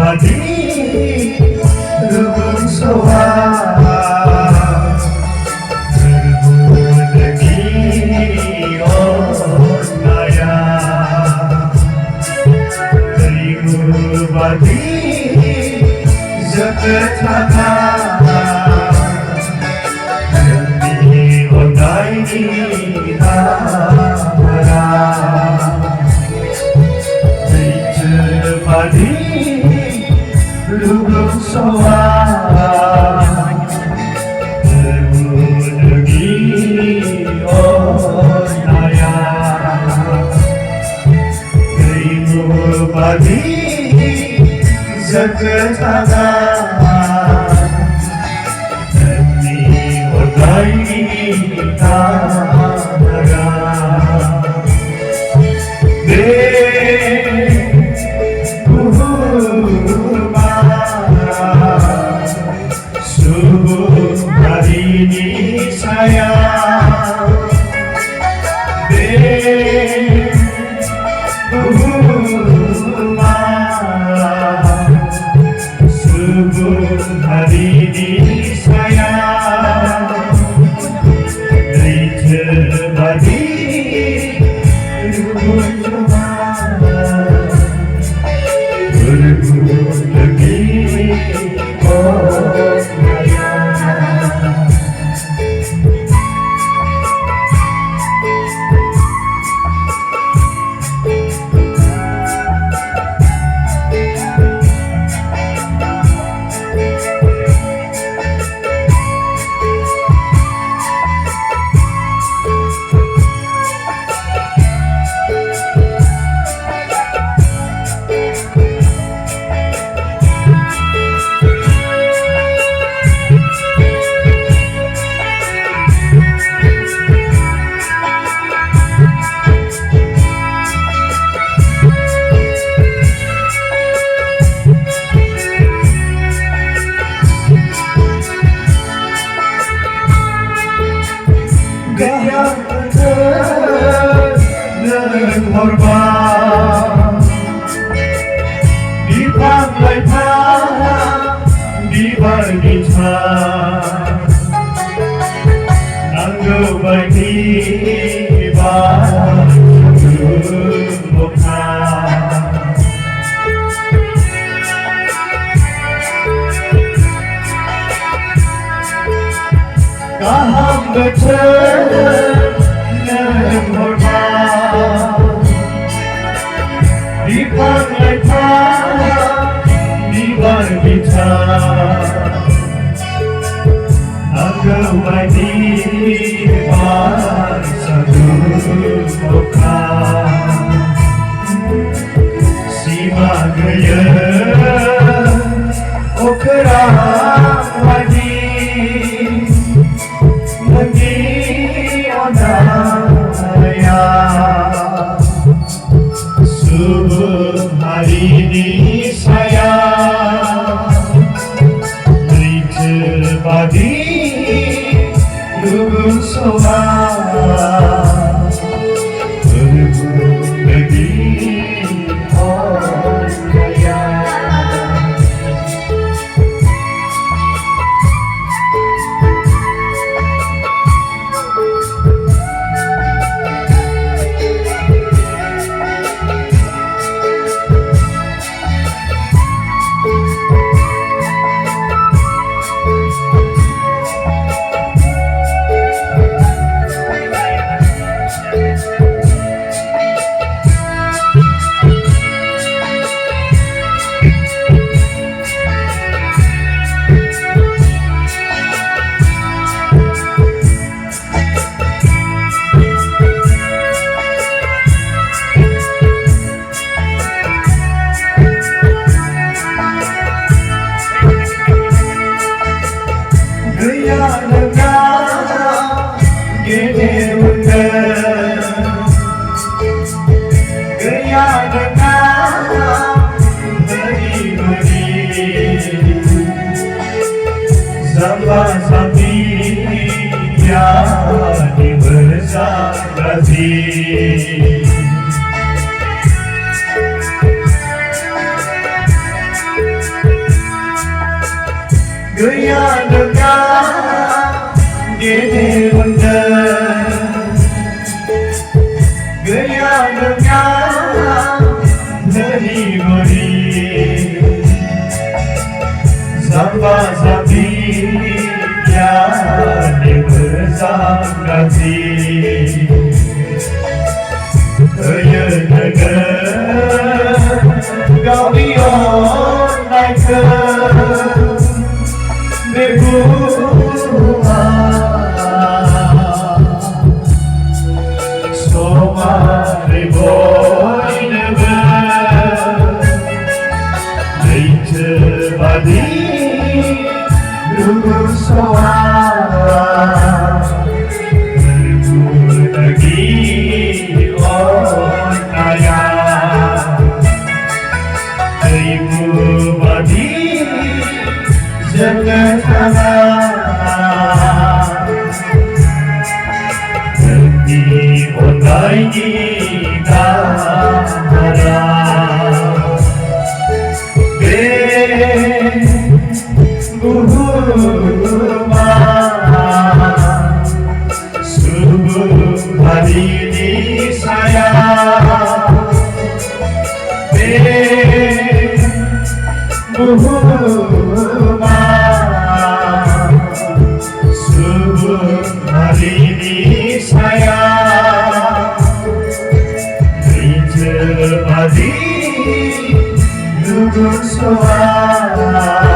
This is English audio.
padi lubung sawah berbunyi onaya timur padi zaketana demi onai hara padi lubung sawah berbunyi onaya timur padi zaketana demi onai hara subuh hari ini saya subuh hari ini saya terjadi gaya dan hormat di pantai tanah di bagita nanggo bagi kaham betul dan hormat di pantai tanah di bagita anggap bagi satu muka si bagaya okerang lagi subuh hari ini saya terjadi lubung sawah berbunyi onaya gaya dengan diri benda, gaya dengan diri beri, sampai-sampai yang bersangkasi, gaya dengan kau dion naik ke bebuah soma riboy nebe leite badi lugu soa lagi on naya ibu badi jangan kalah demi ondai kita harap bergurma subuh hari ini saya bergurma subuh hari ini saya terjadi duduk suara